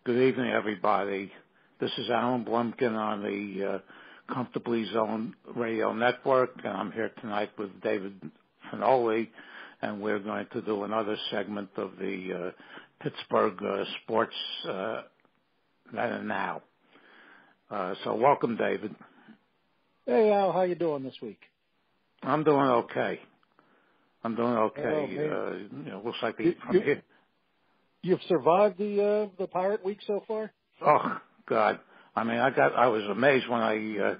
Good evening, everybody. This is Alan Blumkin on the Comfortably Zoned Radio Network, and I'm here tonight with David Finoli, and we're going to do another segment of the Pittsburgh sports then and now. So welcome, David. Hey, Al, how you doing this week? I'm doing okay. Looks like from here. You've survived the Pirate Week so far? Oh God! I mean, I was amazed when I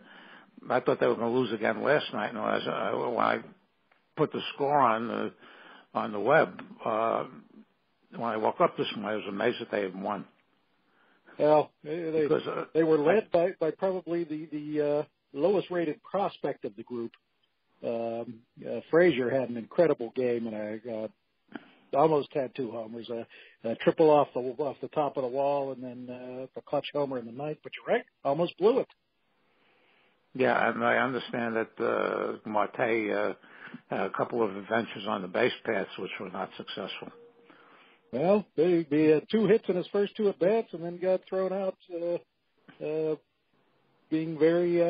thought they were going to lose again last night, and when I put the score on the web, when I woke up this morning, I was amazed that they had won. Well, they were led by probably the lowest rated prospect of the group. Frazier had an incredible game, and almost had two homers, a triple off the top of the wall, and then the clutch homer in the ninth. But you're right, almost blew it. Yeah, and I understand that Marte had a couple of adventures on the base paths which were not successful. Well, he had two hits in his first two at bats, and then got thrown out, being very,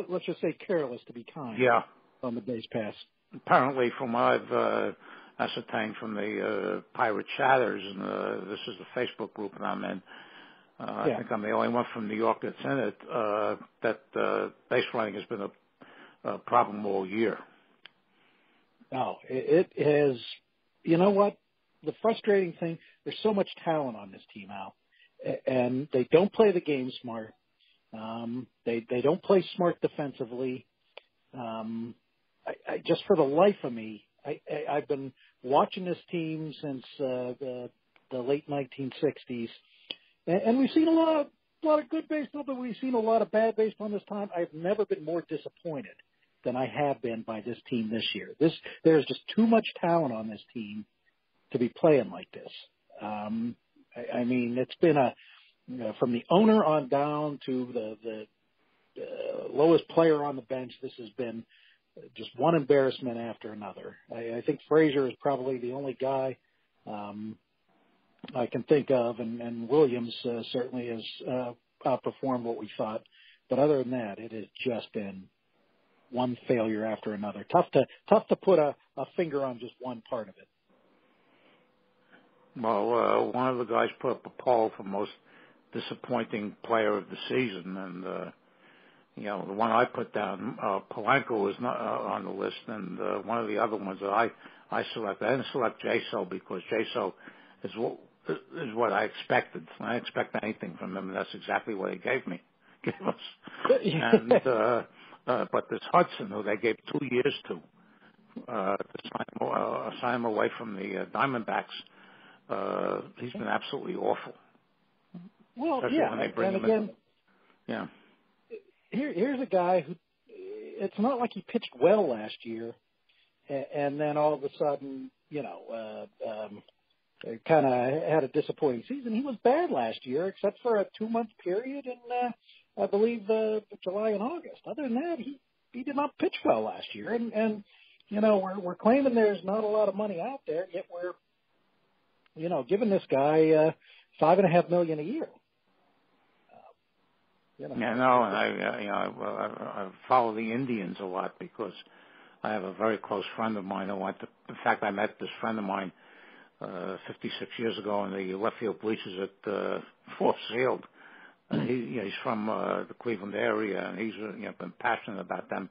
let's just say careless, to be kind. Yeah. On the base pass. Apparently, from what I've ascertained from the Pirate Chatters, and this is the Facebook group that I'm in. I think I'm the only one from New York that's in it. That base running has been a problem all year. Oh, it has. You know what? The frustrating thing, there's so much talent on this team, Al, and they don't play the game smart. They don't play smart defensively. I just, for the life of me, I've been watching this team since the late 1960s, and we've seen a lot of good baseball, but we've seen a lot of bad baseball this time. I've never been more disappointed than I have been by this team this year. There's just too much talent on this team to be playing like this. I mean, it's been from the owner on down to the lowest player on the bench. This has been just one embarrassment after another. I think Frazier is probably the only guy I can think of, and Williams certainly has outperformed what we thought. But other than that, it has just been one failure after another. Tough to put a finger on just one part of it. Well, one of the guys put up a poll for most disappointing player of the season, and the one I put down, Polanco was not on the list, and one of the other ones that I selected, I didn't select J-So because J-So is what I expected. I didn't expect anything from him, and that's exactly what he gave us. And but this Hudson, who they gave 2 years to sign him away from the Diamondbacks, he's been absolutely awful. Well, and again, yeah. Here's a guy who, it's not like he pitched well last year, and then all of a sudden, kind of had a disappointing season. He was bad last year, except for a 2-month period in, I believe, July and August. Other than that, he did not pitch well last year, and we're claiming there's not a lot of money out there, yet we're, giving this guy $5.5 million a year. Yeah, no, and I follow the Indians a lot because I have a very close friend of mine who in fact, I met this friend of mine 56 years ago in the left field bleachers at Forbes Field. He's from the Cleveland area, and he's been passionate about them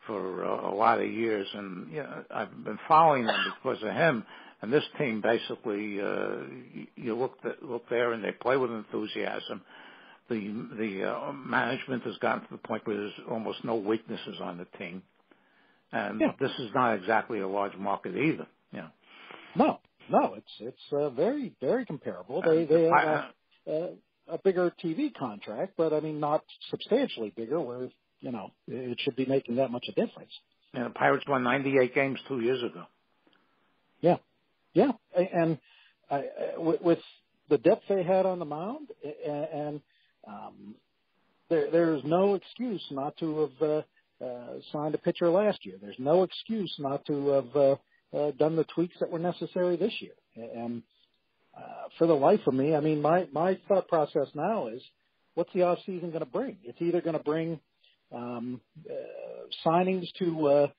for a lot of years, and I've been following them because of him. And this team basically, you look there, and they play with enthusiasm. The management has gotten to the point where there's almost no weaknesses on the team, and this is not exactly a large market either. No, it's very, very comparable. They have a bigger TV contract, but I mean not substantially bigger. Where it should be making that much a difference. And the Pirates won 98 games 2 years ago. Yeah, and with the depth they had on the mound, and there's no excuse not to have signed a pitcher last year. There's no excuse not to have done the tweaks that were necessary this year. And for the life of me, I mean, my thought process now is, what's the off season going to bring? It's either going to bring signings to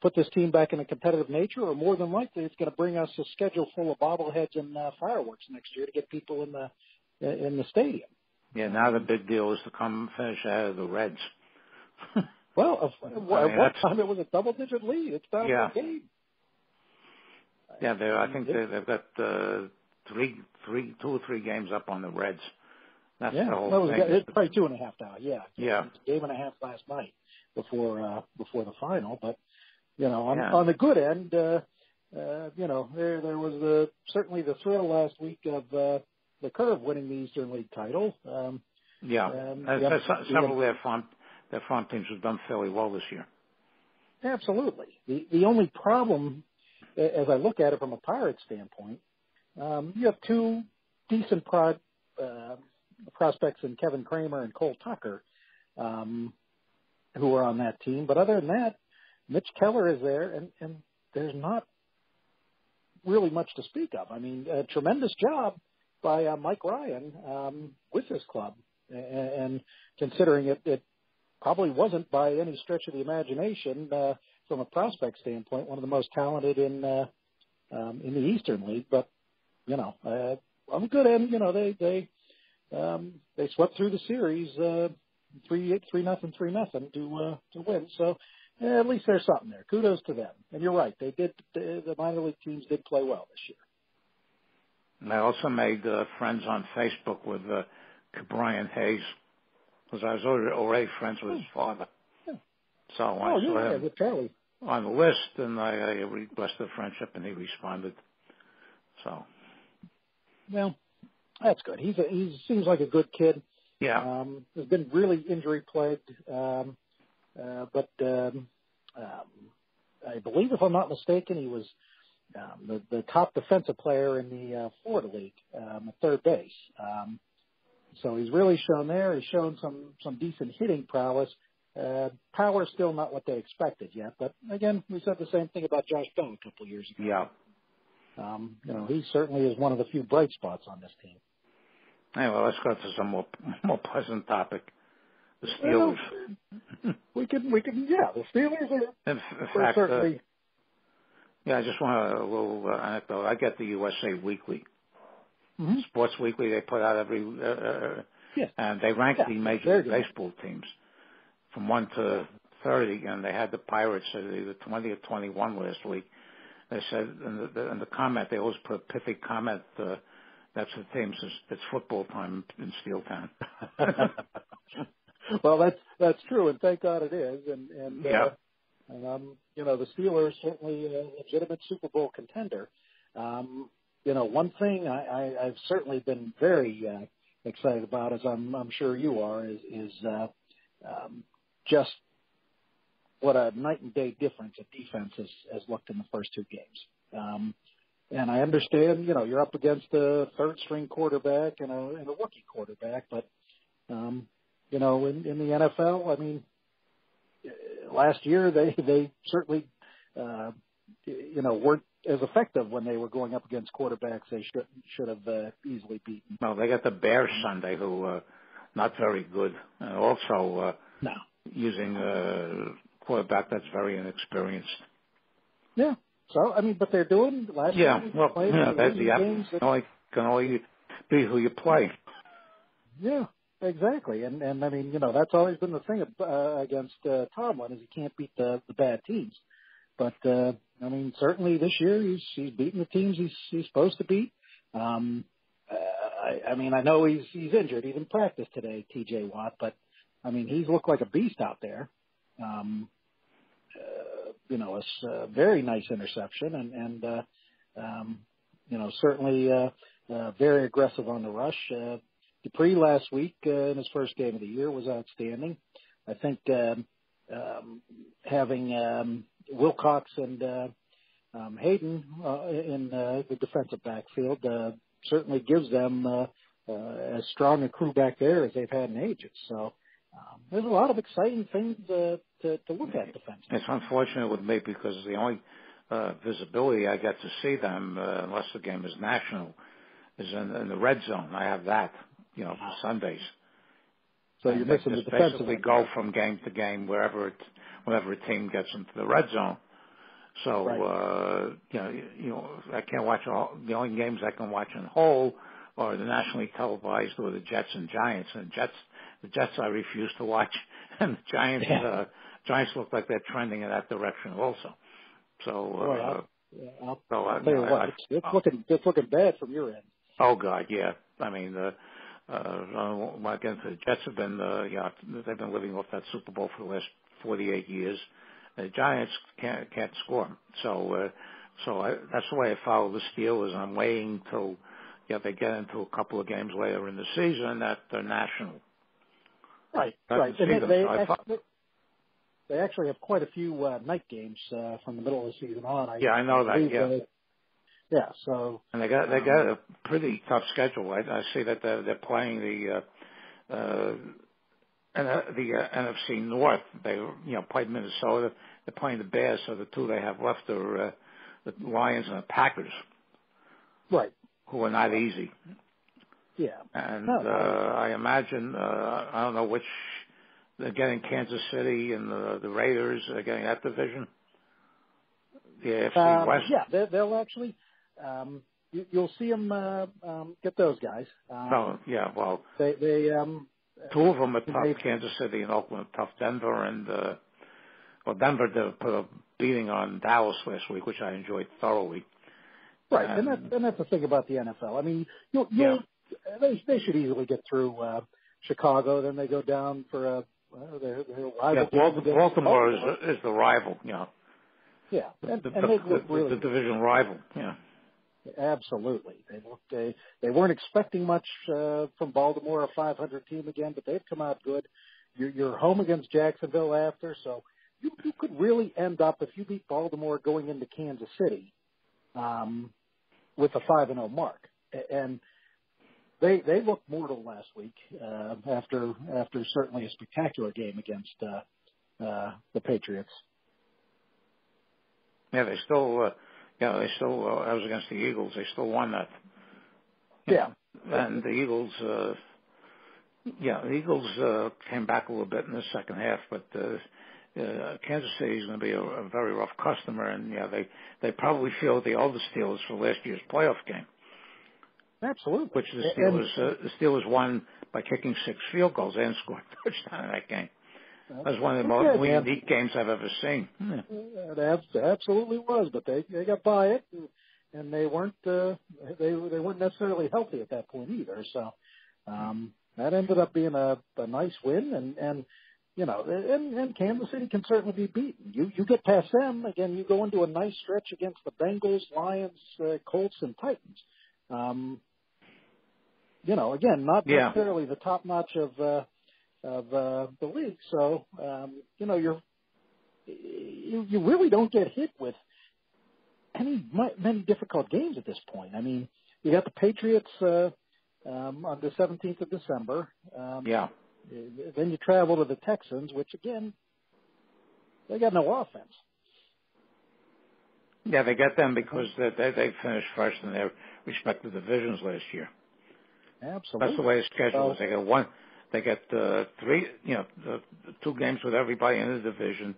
put this team back in a competitive nature, or more than likely, it's going to bring us a schedule full of bobbleheads and fireworks next year to get people in the stadium. Yeah, now the big deal is to come finish ahead of the Reds. Well, at one time it was a double-digit lead. It's down to a game. Yeah, I think they've got 2 or 3 games up on the Reds. That's the whole thing. It's probably 2.5 now. Yeah. Yeah. It's a game and a half last night before the final. But on the good end, there was certainly the thrill last week of the Curve winning the Eastern League title. Several of their farm teams have done fairly well this year. Absolutely. The only problem, as I look at it from a Pirates standpoint, you have 2 decent prospects in Kevin Kramer and Cole Tucker, who are on that team. But other than that, Mitch Keller is there, and there's not really much to speak of. I mean, a tremendous job by Mike Ryan with his club, and considering it probably wasn't by any stretch of the imagination from a prospect standpoint one of the most talented in the Eastern League. But on the good end, they swept through the series 3-0 to win. So at least there's something there. Kudos to them. And you're right, the minor league teams did play well this year. And I also made friends on Facebook with Brian Hayes, because I was already friends with his father. Yeah. So I saw him on the list, and I requested friendship, and he responded. So, well, that's good. He seems like a good kid. Yeah. Has been really injury plagued, but I believe, if I'm not mistaken, he was the top defensive player in the Florida League at third base. So he's really shown there. He's shown some decent hitting prowess. Power's still not what they expected yet, but again, we said the same thing about Josh Bell a couple of years ago. Yeah. He certainly is one of the few bright spots on this team. Anyway, let's go to some more pleasant topipic. The Steelers. We can. Yeah, the Steelers are. In fact, certainly. I just want a little anecdote. I get the USA Weekly, Sports Weekly. They put out every, and they rank the major league baseball teams from 1 to 30, and they had the Pirates at either 20 or 21 last week. They said in the comment, they always put a pithy comment. That's the team says it's football time in Steeltown. Well, that's true, and thank God it is. And the Steelers certainly a legitimate Super Bowl contender. One thing I've certainly been very excited about, as I'm sure you are, is just what a night and day difference a defense has looked in the first 2 games. And I understand, you're up against a third string quarterback and a rookie quarterback, but in the NFL, I mean, last year they certainly weren't as effective when they were going up against quarterbacks they should have easily beaten. Well, they got the Bears Sunday, who not very good, and also using a quarterback that's very inexperienced. Yeah. So but they're doing last year. Well, games can only be who you play. Yeah, exactly. And I mean, that's always been the thing against Tomlin, is he can't beat the bad teams. But I mean, certainly this year he's beaten the teams he's supposed to beat. I mean, I know he's injured. He didn't practice today, T.J. Watt, but I mean, he's looked like a beast out there. A very nice interception, and certainly very aggressive on the rush. Dupree last week in his first game of the year was outstanding. I think having Wilcox and Hayden in the defensive backfield certainly gives them as strong a crew back there as they've had in ages. So there's a lot of exciting things to look at defensively. It's unfortunate with me because the only visibility I get to see them, unless the game is national, is in the red zone. I have that, for Sundays. So you're missing the defensive. Basically go from game to game whenever a team gets into the red zone. So, I can't watch the only games I can watch in whole are the nationally televised or the Jets and Giants. And the Jets I refuse to watch, and the Giants look like they're trending in that direction also. So, I'll tell you what, it's looking bad from your end. Oh God, yeah. I mean, again, the Jets have been, they've been living off that Super Bowl for the last 48 years. The Giants can't score. So that's the way I follow the Steelers. I'm waiting till they get into a couple of games later in the season that they're national. Right. And they actually have quite a few night games from the middle of the season on. I know that. Yeah. So. And they got a pretty tough schedule. I see that they're playing the NFC North. They played Minnesota. They're playing the Bears. So the two they have left are the Lions and the Packers. Right. Who are not easy. Yeah. And I imagine I don't know which they're getting Kansas City and the Raiders. They're getting that division. The AFC West. Yeah, they'll actually. You'll see them get those guys. Well, they two of them are tough. Kansas City and Oakland are tough. Denver and Denver did put a beating on Dallas last week, which I enjoyed thoroughly. Right, and that's the thing about the NFL. I mean, they should easily get through Chicago. Then they go down for their rival. Yeah, Baltimore is the rival. Yeah, and the division rival. Yeah, absolutely. They weren't expecting much from Baltimore, a 500 team again, but they've come out good. You're home against Jacksonville after, so you could really end up, if you beat Baltimore going into Kansas City, with a 5-0 mark. And they looked mortal last week after certainly a spectacular game against the Patriots. Yeah, they still I was against the Eagles. They still won that. Yeah. And the Eagles, came back a little bit in the second half, but Kansas City is going to be a very rough customer, and they probably feel the older Steelers for last year's playoff game. Absolutely. Which the Steelers won by kicking 6 field goals. They didn't score a touchdown in that game. That was one of the most unique games I've ever seen. It absolutely was, but they got by it, and they weren't necessarily healthy at that point either. So that ended up being a nice win, and Kansas City can certainly be beaten. You get past them again, you go into a nice stretch against the Bengals, Lions, Colts, and Titans. Again, not necessarily the top notch of the league. So, you really don't get hit with many difficult games at this point. I mean, you got the Patriots on the 17th of December. Then you travel to the Texans, which again, they got no offense. Yeah, they got them because they finished first in their respective divisions last year. Absolutely. That's the way it's scheduled. They get 3, 2 games with everybody in the division,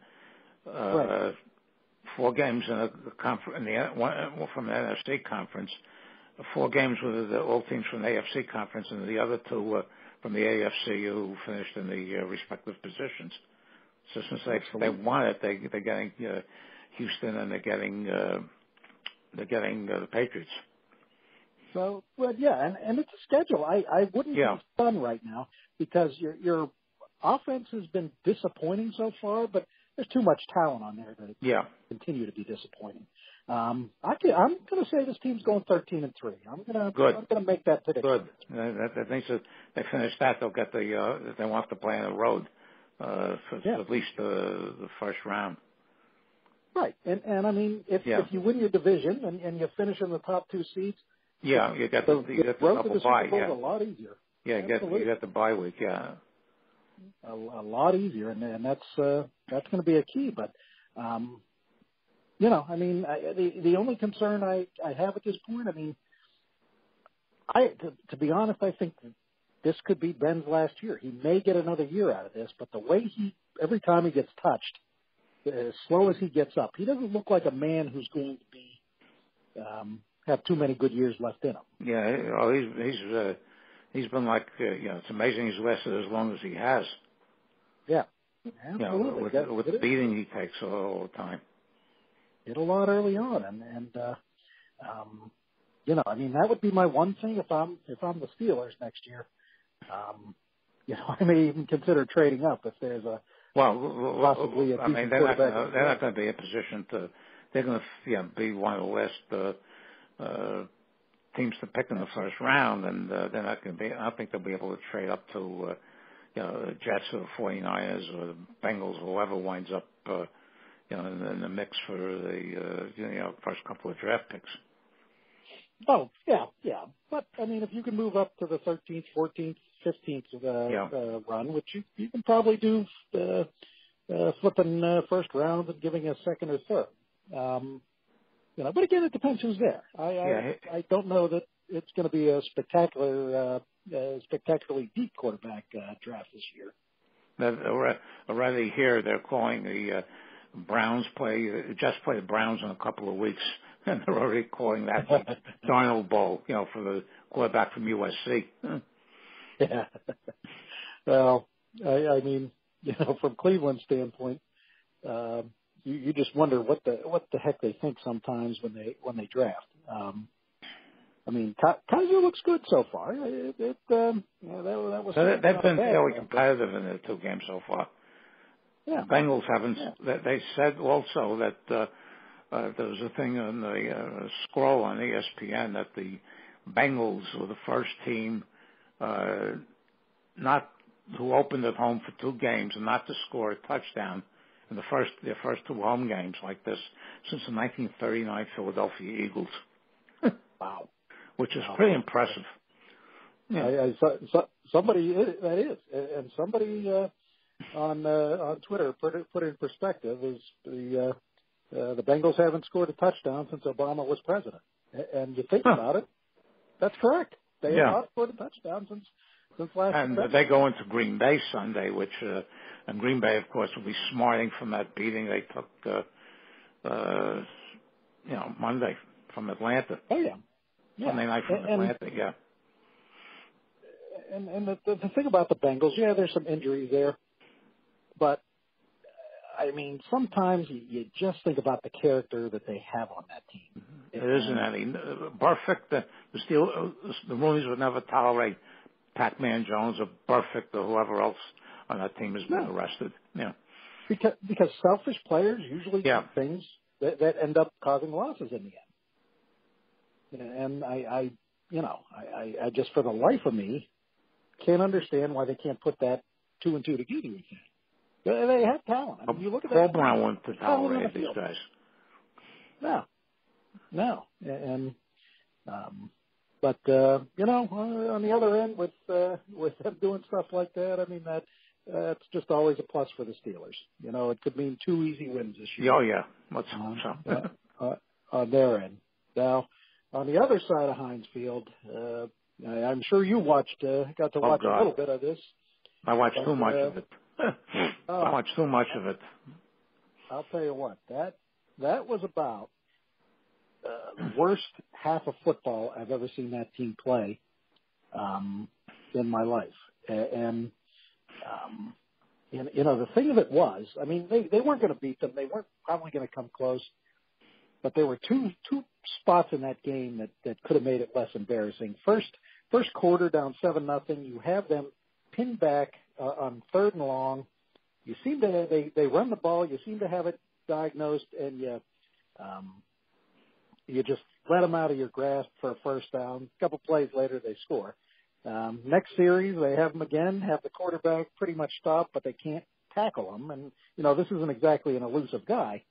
4 games in a from the NFC conference, 4 games with all teams from the AFC conference, and the other 2 from the AFC who finished in the respective positions. So since they won it, they're getting Houston and they're getting the Patriots. So, and it's a schedule. I wouldn't be fun right now because your offense has been disappointing so far, but there's too much talent on there to continue to be disappointing. I'm going to say this team's going 13-3. I'm going to make that prediction. Good. That means that they finish that, they'll get they want to play on the road for at least the first round. Right, and I mean, if you win your division and you finish in the top 2 seeds. Yeah, you got the road to double the bye. Super Bowl is a lot easier. Yeah, you got the bye week. Yeah, a lot easier, and that's going to be a key. But I mean, the only concern I have at this point, I mean, to be honest, I think this could be Ben's last year. He may get another year out of this, but the way every time he gets touched, as slow as he gets up, he doesn't look like a man who's going to be have too many good years left in him. Yeah, he's been like, it's amazing he's lasted as long as he has. Yeah, absolutely. With the beating he takes all the time. Hit a lot early on, and I mean, that would be my one thing if I'm the Steelers next year. I may even consider trading up if there's possibly a decent quarterback. They're not going to be in a position to. They're going to be one of the last teams to pick in the first round, and they're not going to be. I don't think they'll be able to trade up to the Jets or the 49ers or the Bengals or whoever winds up in the mix for the first couple of draft picks. Oh, yeah. But, I mean, if you can move up to the 13th, 14th, 15th run, which you can probably do flipping first round and giving a second or third. But again, it depends who's there. I don't know that it's going to be a spectacularly deep quarterback draft this year. Already here, they're calling the Browns just play the Browns in a couple of weeks. And they're already calling that the Darnold Bowl, for the quarterback from USC. Yeah. Well, I mean, from Cleveland's standpoint, you just wonder what the heck they think sometimes when they draft. I mean, Kaiser looks good so far. That was. They've been fairly competitive in the two games so far. Yeah. Bengals haven't. Yeah. They said also that. There was a thing on the scroll on ESPN that the Bengals were the first team not who opened at home for two games and not to score a touchdown in their first two home games like this since the 1939 Philadelphia Eagles. Wow, which is pretty impressive. Yeah. Somebody on Twitter put it in perspective is the Bengals haven't scored a touchdown since Obama was president. And you think about it, that's correct. They have not scored a touchdown since last year. And they go into Green Bay Sunday, which, and Green Bay, of course, will be smarting from that beating they took, Monday from Atlanta. Oh, yeah. Sunday night from Atlanta, yeah. And the thing about the Bengals, there's some injuries there. But I mean, sometimes you just think about the character that they have on that team. It isn't any perfect. The Roonies would never tolerate Pac-Man Jones or Perfect or whoever else on that team has been arrested. Yeah, because selfish players usually do things that end up causing losses in the end. And I just for the life of me can't understand why they can't put that 2 and 2 together again. They have talent. I mean, you look at Paul Brown wants to tolerate these guys. No. And, but on the other end, with them doing stuff like that, I mean, that's just always a plus for the Steelers. It could mean 2 easy wins this year. Oh, yeah. Let's hope so. On their end. Now, on the other side of Heinz Field, I'm sure you got to watch a little bit of this. I watched too much of it. I watched too much of it. I'll tell you what, that was about the worst half of football I've ever seen that team play in my life. And the thing of it was, I mean, they weren't going to beat them. They weren't probably going to come close. But there were two spots in that game that could have made it less embarrassing. First quarter down 7-0. You have them pinned back on 3rd and long. You seem to they run the ball. You seem to have it diagnosed, and you just let them out of your grasp for a first down. A couple plays later, they score. Next series, they have them again. Have the quarterback pretty much stopped, but they can't tackle him. And this isn't exactly an elusive guy.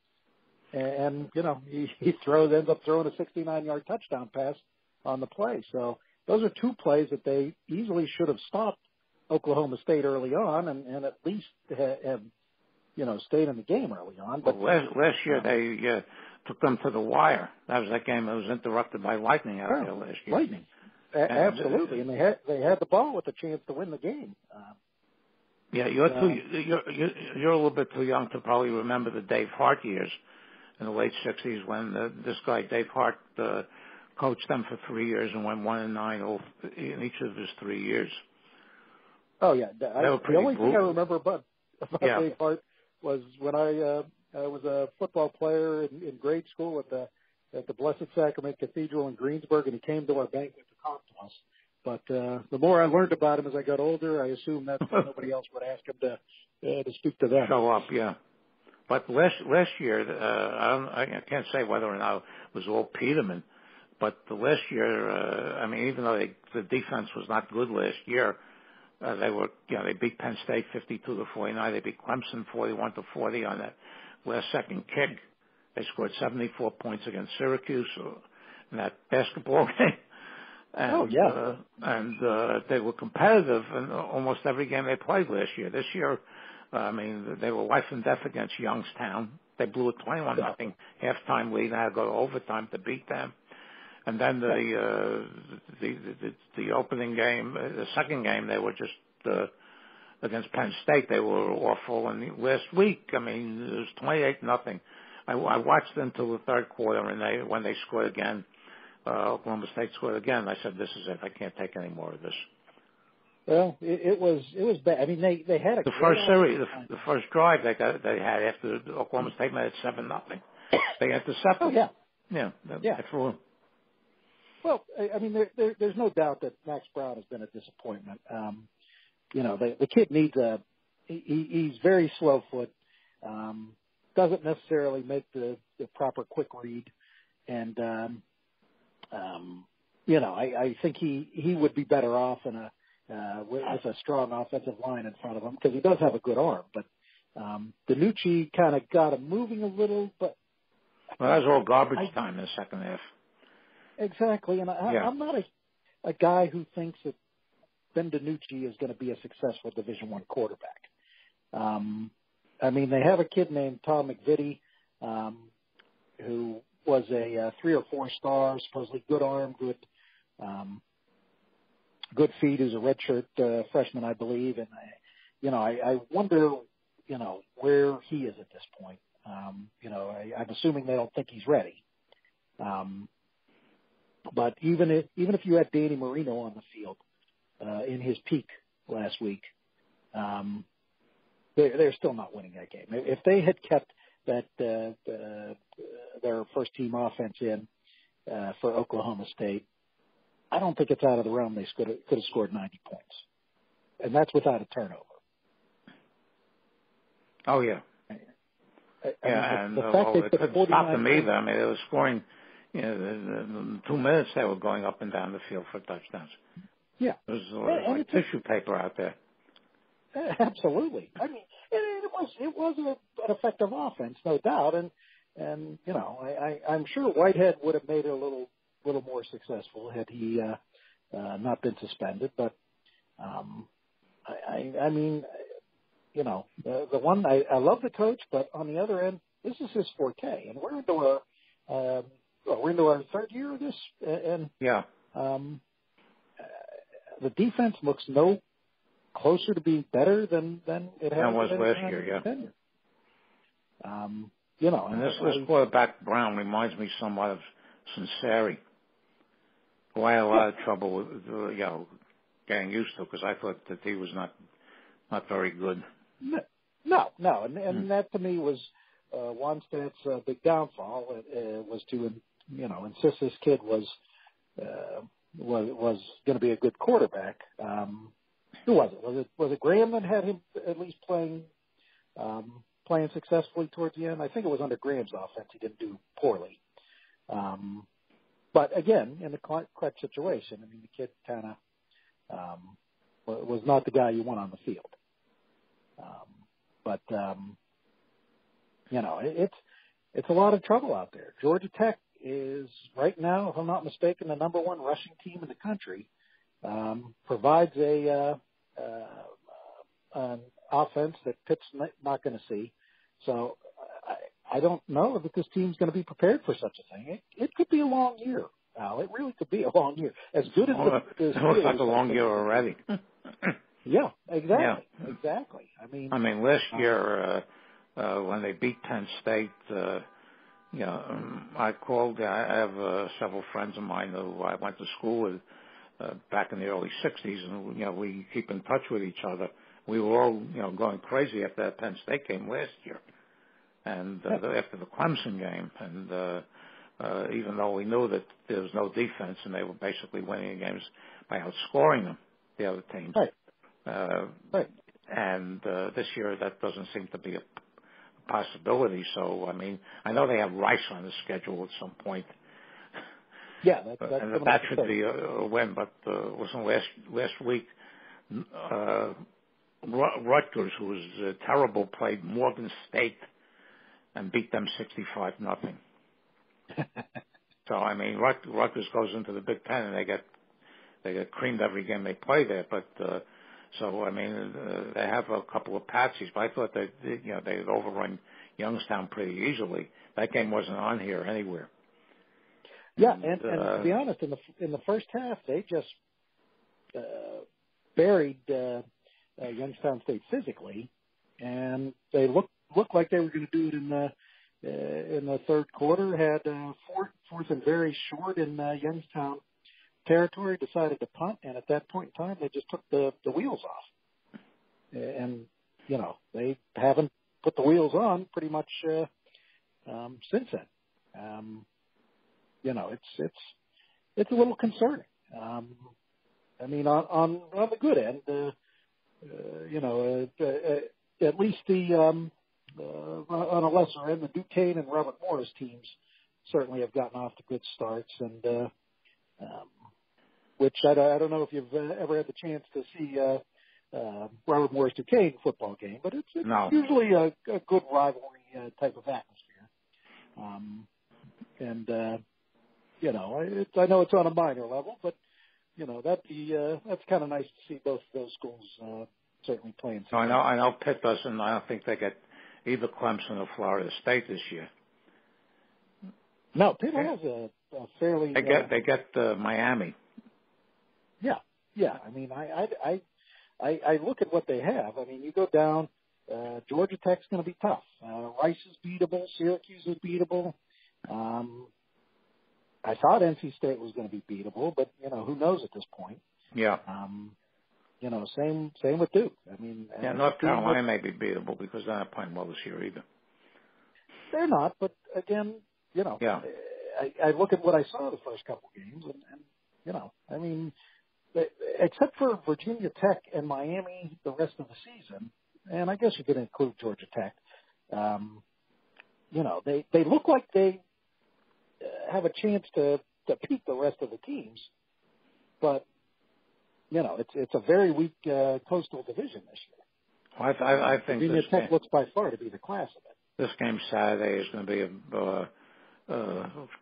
And he ends up throwing a 69-yard touchdown pass on the play. So those are 2 plays that they easily should have stopped Oklahoma State early on, and at least have stayed in the game early on. But last year took them to the wire. That was that game that was interrupted by lightning out there last year. Lightning. Absolutely, and they had the ball with a chance to win the game. Yeah, you're a little bit too young to probably remember the Dave Hart years in the late '60s when this guy Dave Hart coached them for 3 years and went 1-9 in each of his 3 years. Oh yeah, the only thing I remember about Dave Hart was when I was a football player in grade school at the Blessed Sacrament Cathedral in Greensburg, and he came to our banquet to talk to us. But the more I learned about him as I got older, I assumed that nobody else would ask him to speak to them. Show up, yeah. But last year, I can't say whether or not it was all Peterman, but the last year, even though the defense was not good last year, they beat Penn State 52-49. They beat Clemson 41-40 on that last second kick. They scored 74 points against Syracuse in that basketball game. And, they were competitive in almost every game they played last year. This year, they were life and death against Youngstown. They blew a 21-0 halftime lead and had to go to overtime to beat them. And then the opening game, the second game, they were just against Penn State. They were awful. And last week, it was 28-0. I watched them until the third quarter, and when they scored again, Oklahoma State scored again. I said, "This is it. I can't take any more of this." Well, it was bad. They had the first series, the first drive they had after Oklahoma State made it 7-0. They intercepted. Oh yeah, They threw them. Well, there's no doubt that Max Brown has been a disappointment. The kid needs he's very slow foot. Doesn't necessarily make the proper quick read, and I think he would be better off with a strong offensive line in front of him because he does have a good arm. But DiNucci kind of got him moving a little, but that was all garbage time in the second half. Exactly, and I'm not a guy who thinks that Ben DiNucci is going to be a successful Division I quarterback. They have a kid named Tom McVitie, who was a 3 or 4 star, supposedly good arm, good feet, who's a redshirt freshman, I believe. And I wonder, where he is at this point. I'm assuming they don't think he's ready. But even if you had Danny Marino on the field in his peak last week, they're still not winning that game. If they had kept their first team offense in for Oklahoma State, I don't think it's out of the realm they could have scored 90 points, and that's without a turnover. Oh yeah. The fact they put stopped them either. They were scoring. In 2 minutes they were going up and down the field for touchdowns. Yeah, it was like tissue paper out there. Absolutely. It was an effective offense, no doubt, and I'm sure Whitehead would have made it a little more successful had he not been suspended. But the one I love the coach, but on the other end, this is his forte, and we're into our third year of this, and the defense looks no closer to being better than it has was last year. And this quarterback Brown reminds me somewhat of Sinceri, who I had a lot of trouble with, getting used to because I thought that he was not very good. No, and that to me was Wannstedt's big downfall. Was to insist this kid was going to be a good quarterback. Who was it? Was it Graham that had him at least playing successfully towards the end? I think it was under Graham's offense. He didn't do poorly. But again, in the correct situation, the kid kind of was not the guy you want on the field. It's a lot of trouble out there. Georgia Tech is right now, if I'm not mistaken, the number 1 rushing team in the country. Provides an offense that Pitt's not going to see. So I don't know that this team's going to be prepared for such a thing. It could be a long year, Al. It really could be a long year. As good as it looks like a long year already. Yeah, exactly. Yeah. Exactly. I mean, last year when they beat Penn State, I called. I have several friends of mine who I went to school with back in the early '60s, and we keep in touch with each other. We were all going crazy after that Penn State game last year, and after the Clemson game, and even though we knew that there was no defense and they were basically winning games by outscoring them, the other teams. right. Right. And this year that doesn't seem to be a possibility. So, I know they have Rice on the schedule at some point. Yeah, and that should be a win. But listen, last week, Rutgers, who was terrible, played Morgan State and beat them 65-0. So, Rutgers goes into the Big Ten and they get creamed every game they play there. But they have a couple of patsies, but I thought they'd overrun Youngstown pretty easily. That game wasn't on here anywhere. Yeah, and to be honest, in the first half, they just buried Youngstown State physically, and they looked like they were going to do it in the third quarter. Had fourth and very short in Youngstown territory, decided to punt, and at that point in time, they just took the wheels off. And, they haven't put the wheels on pretty much since then. It's a little concerning. On the good end, at least on a lesser end, the Duquesne and Robert Morris teams certainly have gotten off to good starts, and which I don't know if you've ever had the chance to see Robert Morris Duquesne football game, but it's usually a good rivalry type of atmosphere. I know it's on a minor level, but that's kind of nice to see both of those schools certainly playing. So I know Pitt doesn't. I don't think they get either Clemson or Florida State this year. No, Pitt has a fairly. They get Miami. Yeah. I look at what they have. You go down. Georgia Tech's going to be tough. Rice is beatable. Syracuse is beatable. I thought NC State was going to be beatable, but who knows at this point? Yeah. Same with Duke. North Carolina may be beatable because they're not playing well this year either. They're not, but again, Yeah. I look at what I saw the first couple games, and except for Virginia Tech and Miami the rest of the season, and I guess you could include Georgia Tech, they look like they have a chance to beat the rest of the teams, but it's a very weak coastal division this year. I think Virginia Tech looks by far to be the class of it. This game Saturday is going to be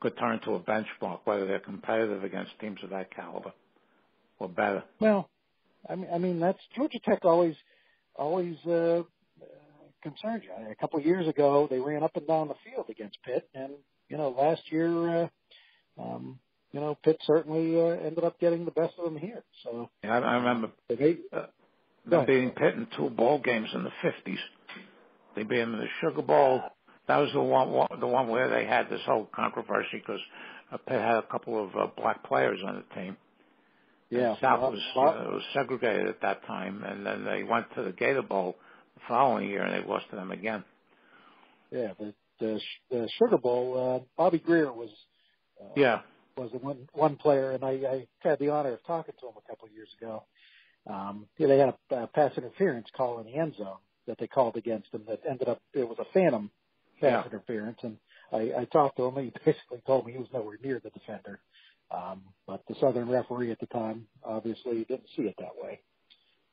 could turn into a benchmark whether they're competitive against teams of that caliber or better. Well, that's Georgia Tech always concerns you. A couple of years ago, they ran up and down the field against Pitt, and last year, Pitt certainly ended up getting the best of them here. So I remember beating Pitt in 2 bowl games in the 50s. They beat them in the Sugar Bowl. That was the one where they had this whole controversy because Pitt had a couple of black players on the team. Yeah, South was segregated at that time, and then they went to the Gator Bowl the following year, and they lost to them again. Yeah, the Sugar Bowl. Bobby Greer was the one player, and I had the honor of talking to him a couple of years ago. They had a pass interference call in the end zone that they called against him that ended up it was a phantom pass interference, and I talked to him. And he basically told me he was nowhere near the defender. But the Southern referee at the time obviously didn't see it that way.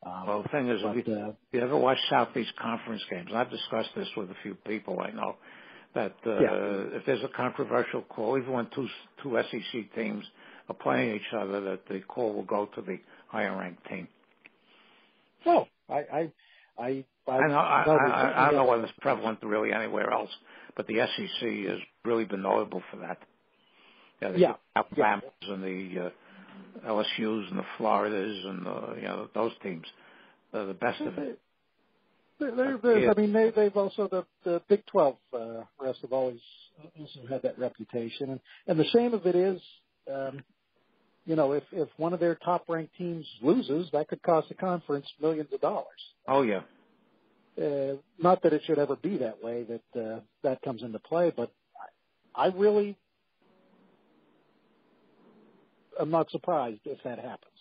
Well, the thing is, if you ever watch Southeast Conference games, and I've discussed this with a few people I know, that if there's a controversial call, even when two SEC teams are playing each other, that the call will go to the higher-ranked team. No, I I don't know whether it's prevalent really anywhere else, but the SEC has really been notable for that. The Alabamas and the LSU's and the Floridas and those teams, they're the best of it. I mean, they've also the Big 12 refs have always also had that reputation, and the shame of it is, if one of their top-ranked teams loses, that could cost the conference millions of dollars. Oh yeah. Not that it should ever be that way, that comes into play, but I really am not surprised if that happens.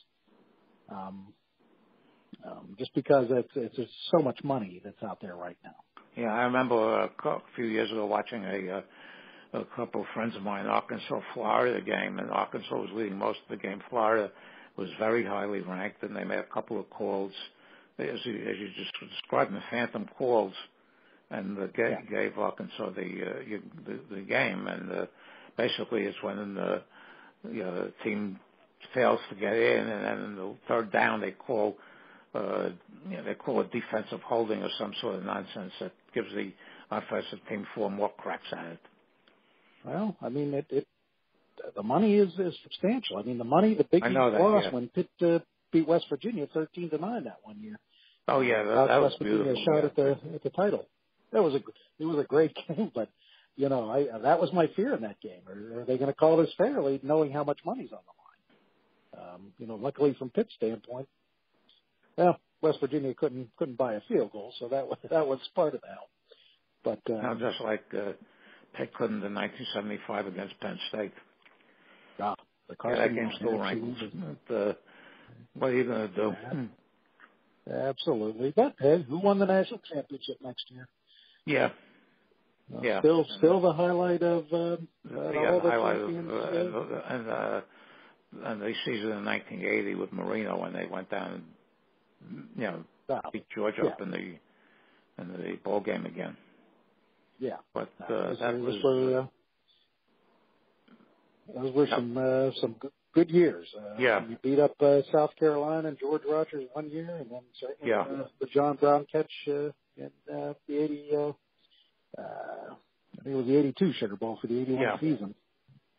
Just because it's just so much money that's out there right now. Yeah, I remember a few years ago watching a couple of friends of mine, Arkansas, Florida game, and Arkansas was leading most of the game. Florida was very highly ranked, and they made a couple of calls, as you just described, the phantom calls, and gave Arkansas the game. And basically, it's when the team fails to get in, and then in the third down they call a defensive holding or some sort of nonsense that gives the offensive team 4 more cracks at it. Well, I mean, the money is substantial. I mean, the Big East lost when Pitt beat West Virginia 13-9 that one year. Oh yeah, that was beautiful. West Virginia shot at the title. It was a great game, but that was my fear in that game. Are they going to call this fairly, knowing how much money's on the line? Luckily from Pitt's standpoint, West Virginia couldn't buy a field goal, so that was part of that. But now, just like Pitt couldn't in 1975 against Penn State. That game's still ranked. What are you going to do? Absolutely. But hey, who won the national championship next year? Yeah. Still the highlight of all the highlight champions. And the season in 1980 with Marino when they went down and beat Georgia up in the ball game again. Yeah, but those were some good years. You beat up South Carolina and George Rogers one year, and then certainly the John Brown catch in the 80. I think it was the 82 Sugar Bowl for the 81 season.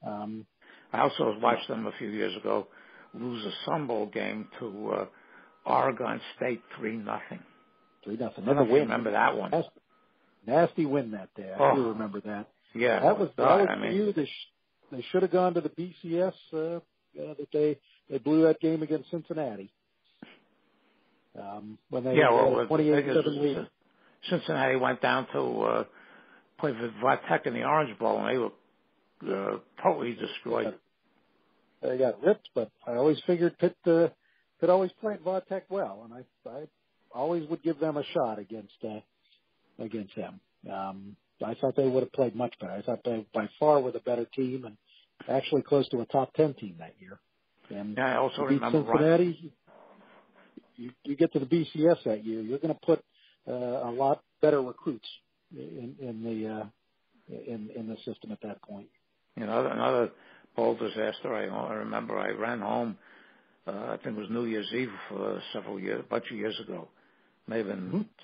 I also watched them a few years ago lose a Sun Bowl game to Oregon State 3-0. 3-0. Never win. Remember that one? Nasty win that day. I do remember that. Yeah, that was for you. They should have gone to the BCS. That they blew that game against Cincinnati. When they 28-7 lead. Cincinnati went down to play for Vatech in the Orange Bowl, and they were totally destroyed. They got ripped, but I always figured Pitt could always play at Vatech well, and I always would give them a shot against them. I thought they would have played much better. I thought they by far were the better team and actually close to a top 10 team that year. And I also remember Cincinnati. You get to the BCS that year, you're going to put a lot better recruits in the system at that point. Another bowl disaster. I remember I ran home. I think it was New Year's Eve for a bunch of years ago. Maybe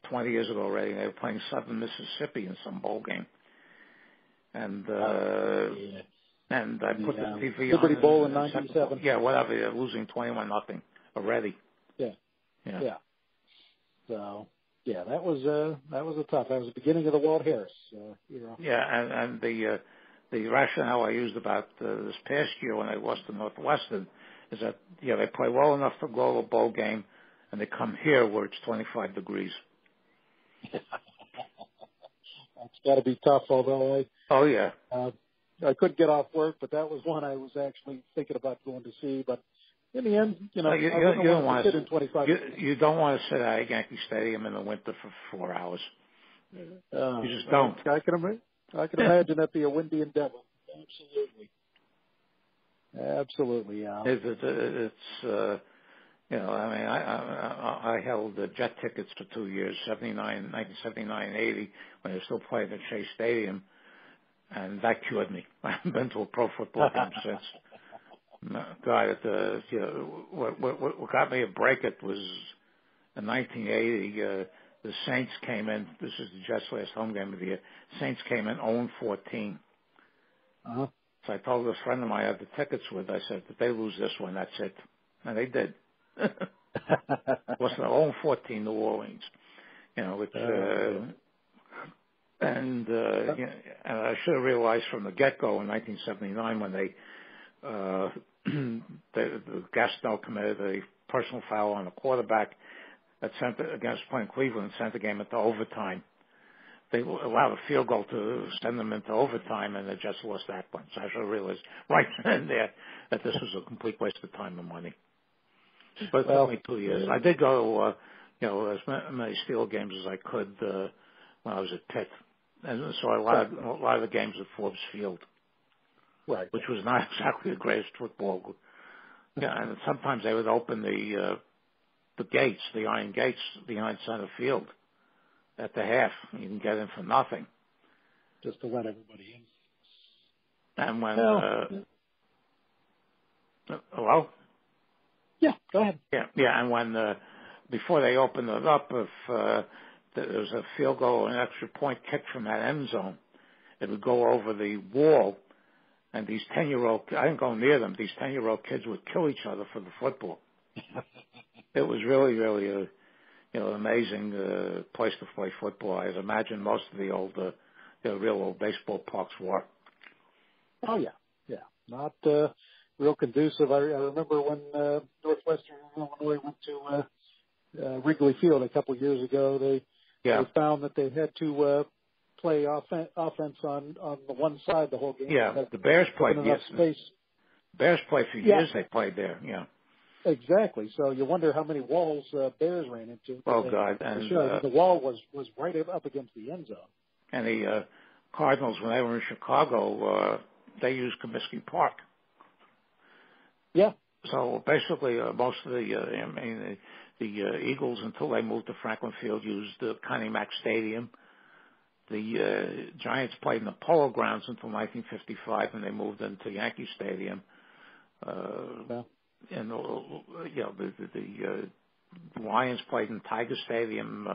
20 years ago already. They were playing Southern Mississippi in some bowl game, and I put the TV on. Liberty Bowl in '97. Yeah, whatever. They're losing 21-0 already. Yeah. So that was a tough. That was the beginning of the Walt Harris era. Yeah, and the rationale I used about this past year when they lost to Northwestern is that they play well enough to go to a bowl game. And they come here where it's 25 degrees. That's got to be tough, although I couldn't get off work, but that was one I was actually thinking about going to see. But in the end, you don't want to sit in 25 degrees. You don't want to sit at Yankee Stadium in the winter for 4 hours. You just don't. I can imagine that be a windy endeavor. Absolutely, Al. It's I held jet tickets for 2 years, 1979 and 80, when they were still playing at Shea Stadium, and that cured me. I haven't been to a pro football game since. God, what got me a break it was in 1980, the Saints came in. This is the Jets' last home game of the year. Saints came in 0-14. Uh-huh. So I told this friend of mine I had the tickets with. I said, if they lose this one, that's it. And they did. It was 0-14 New Orleans. You know, which and I should have realized from the get-go in 1979 when the Gastineau committed a personal foul on the quarterback that sent it against playing Cleveland, sent the game into overtime. They allowed a field goal to send them into overtime, and they just lost that one. So I should have realized right then and there that this was a complete waste of time and money. But it took me 2 years. I did go, as many Steel games as I could when I was at Pitt, and saw a lot of the games at Forbes Field, right, which was not exactly the greatest football. Yeah, and sometimes they would open the gates, the iron gates behind center field at the half. You can get in for nothing. Just to let everybody in. And when hello? Yeah, go ahead. Yeah, and when before they opened it up, if there was a field goal or an extra point kick from that end zone, it would go over the wall, and these 10-year-old, I didn't go near them, these 10-year-old kids would kill each other for the football. It was really, really an amazing place to play football. I imagine most of the old, real old baseball parks were. Oh, yeah. Not real conducive. I remember when Northwestern Illinois went to Wrigley Field a couple of years ago, they found that they had to play offense on the one side the whole game. Yeah, the Bears played. Enough space. Bears played for years. They played there. Yeah. Exactly. So you wonder how many walls Bears ran into. Oh God! And the wall was right up against the end zone. And the Cardinals, when they were in Chicago, they used Comiskey Park. Yeah. So basically, most of the Eagles, until they moved to Franklin Field, used the Connie Mack Stadium. The Giants played in the Polo Grounds until 1955, and they moved into Yankee Stadium. And the Lions played in Tiger Stadium.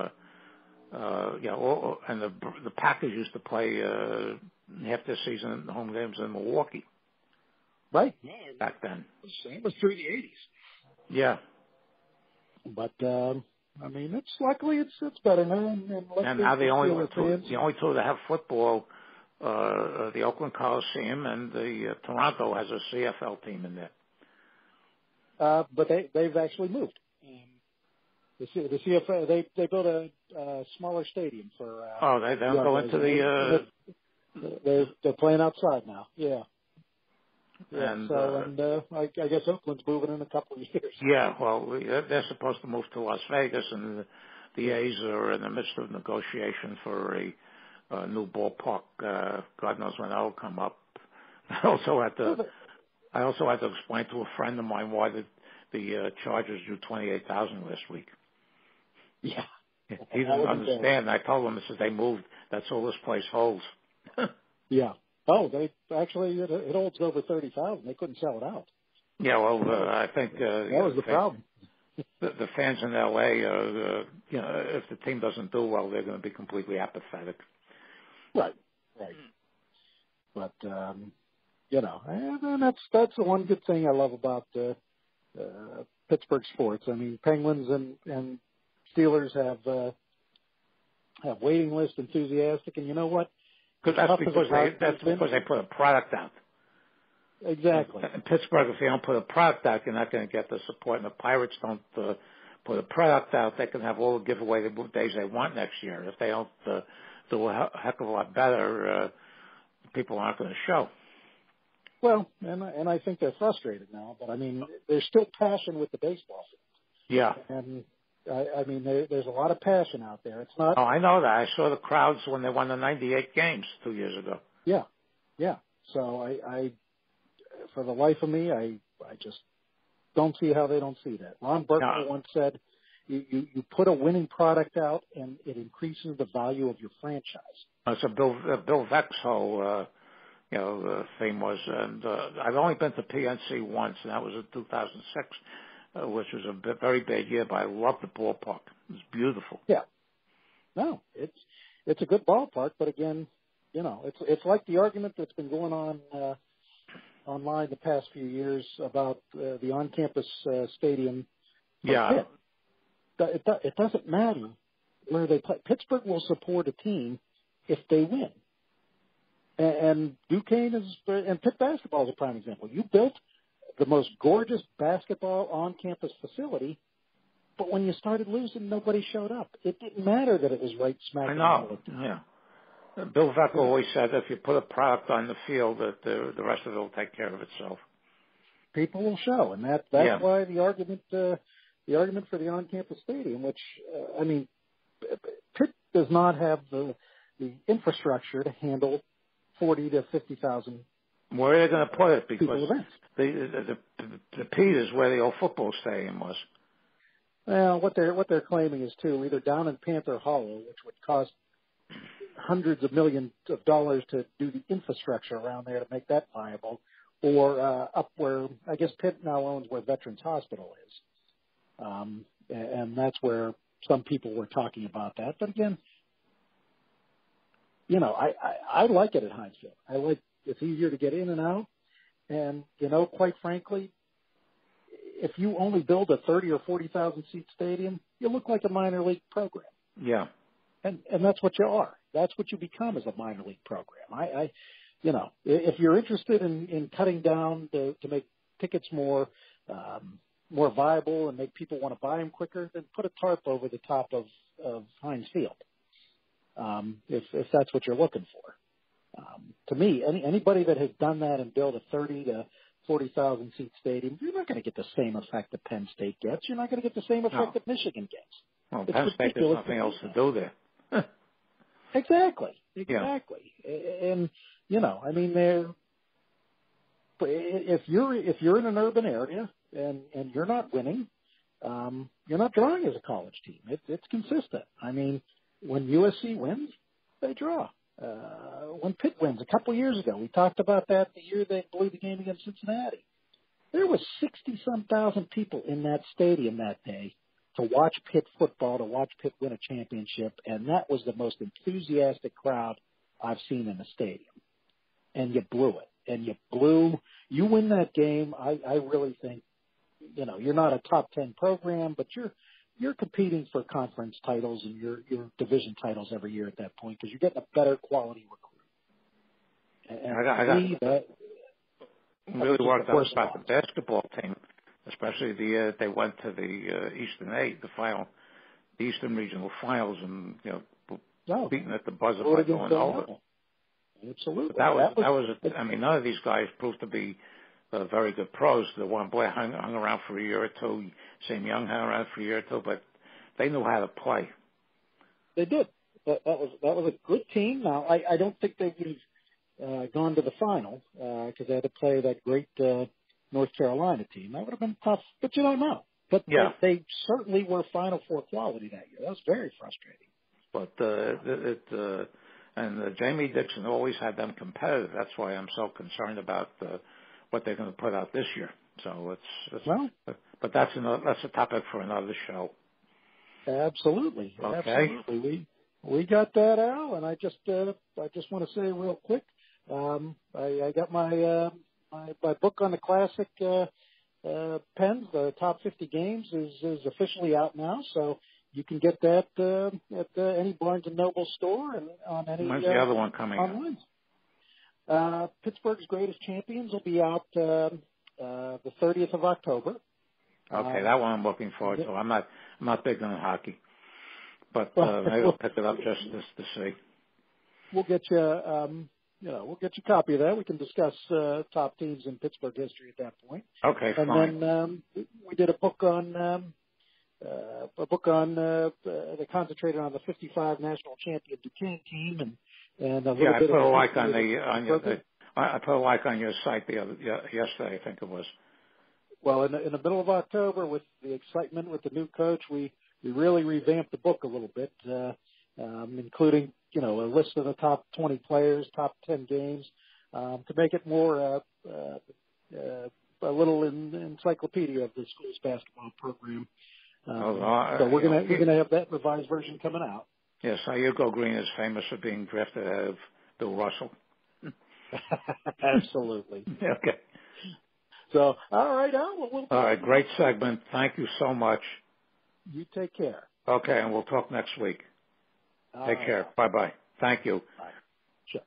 And the Packers used to play half their season home games in Milwaukee. Right. Back then. It was through the 80s. Yeah. But luckily it's better now. And now the only two that have football, the Oakland Coliseum and the Toronto has a CFL team in there. But they've actually moved. The CFL they built a smaller stadium for. They don't go into the. They're playing outside now. Yeah. And I guess Oakland's moving in a couple of years. Yeah, well, they're supposed to move to Las Vegas, and the A's are in the midst of negotiation for a new ballpark. God knows when that'll come up. I also had to explain to a friend of mine why the Chargers drew 28,000 last week. Yeah, he didn't understand. I told him, they moved. That's all this place holds. Yeah. Oh, they actually it holds over 30,000. They couldn't sell it out. Yeah, well, I think that was the problem. The fans in L.A., if the team doesn't do well, they're going to be completely apathetic. Right. But and that's the one good thing I love about Pittsburgh sports. I mean, Penguins and Steelers have waiting list enthusiastic, and you know what? That's because they put a product out. Exactly. In Pittsburgh, if they don't put a product out, you're not going to get the support. And the Pirates don't put a product out, they can have all the giveaway days they want next year. If they don't do a heck of a lot better, people aren't going to show. Well, and I think they're frustrated now, but I mean, there's still passion with the baseball fans. Yeah. And I mean, there's a lot of passion out there. It's not. Oh, I know that. I saw the crowds when they won the 98 games 2 years ago. Yeah. So I for the life of me, I just don't see how they don't see that. Ron Burkett once said, you put a winning product out and it increases the value of your franchise. So Bill Veck's whole, thing was, and I've only been to PNC once, and that was in 2006. Which was a very bad year, but I loved the ballpark. It was beautiful. Yeah. No, it's a good ballpark, but again, it's like the argument that's been going on online the past few years about the on-campus stadium. Yeah. Pitt. It doesn't matter where they play. Pittsburgh will support a team if they win. And Duquesne and Pitt basketball is a prime example. You built the most gorgeous basketball on-campus facility, but when you started losing, nobody showed up. It didn't matter that it was right smack in the middle. Yeah. Bill Veck always said that if you put a product on the field, that the rest of it will take care of itself. People will show, and that's why the argument for the on-campus stadium, which Pitt does not have the infrastructure to handle 40 to 50,000. Where are they going to put it? Because the Pitt is where the old football stadium was. Well, what they're claiming is either down in Panther Hollow, which would cost hundreds of millions of dollars to do the infrastructure around there to make that viable, or up where I guess Pitt now owns where Veterans Hospital is, and that's where some people were talking about that. But again, I like it at Heinz Field. It's easier to get in and out, and quite frankly, if you only build a 30 or 40,000 seat stadium, you look like a minor league program. Yeah. And that's what you are. That's what you become as a minor league program. If you're interested in cutting down to make tickets more viable and make people want to buy them quicker, then put a tarp over the top of Heinz Field. If that's what you're looking for. To me, anybody that has done that and built a 30 to 40,000 seat stadium, you're not going to get the same effect that Penn State gets. You're not going to get the same effect that Michigan gets. Well, Penn State, there's nothing else to do there. Exactly. Yeah. And if you're in an urban area and you're not winning, you're not drawing as a college team. It's consistent. When USC wins, they draw. When Pitt wins a couple years ago, we talked about that the year they blew the game against Cincinnati. There was 60-some thousand people in that stadium that day to watch Pitt football, to watch Pitt win a championship, and that was the most enthusiastic crowd I've seen in a stadium. And you blew it. You win that game, I really think, you're not a top 10 program, but you're competing for conference titles and your division titles every year at that point because you're getting a better quality recruit. And I really worked out about the basketball team, especially they went to the Eastern 8, the Eastern Regional Finals, and beaten at the buzzer by going over. Absolutely. But that was. None of these guys proved to be very good pros. The one boy hung around for a year or two. Sam Young hung around for a year or two, but they knew how to play. They did. That was a good team. Now I don't think they would have gone to the final because they had to play that great North Carolina team. That would have been tough, but you don't know. But they certainly were Final Four quality that year. That was very frustrating. But Jamie Dixon always had them competitive. That's why I'm so concerned about what they're going to put out this year. So but that's a topic for another show. Absolutely. Okay. Absolutely. We got that, Al, and I just want to say real quick, I got my book on the classic Pens, the top 50 games, is officially out now, so you can get that at any Barnes & Noble store and on any. When's the other one coming online? Pittsburgh's Greatest Champions will be out the 30th of October. Okay, that one I'm looking forward to. I'm not big on hockey, but maybe I'll pick it up just to see. We'll get you, we'll get you a copy of that. We can discuss top teams in Pittsburgh history at that point. Okay, and fine. then we did a book on that concentrated on the '55 national champion Duquesne team, and a little bit. I put a like on your site yesterday. I think it was. Well, in the middle of October, with the excitement with the new coach, we really revamped the book a little bit, including a list of the top 20 players, top 10 games, to make it more a little encyclopedia of the school's basketball program. So we're gonna have that revised version coming out. Yes, Ayuko Green is famous for being drafted ahead of Bill Russell. Absolutely. Okay. So, all right, Al. All right, great segment. Thank you so much. You take care. Okay, and we'll talk next week. Take care. Bye-bye. Thank you. Bye. Sure.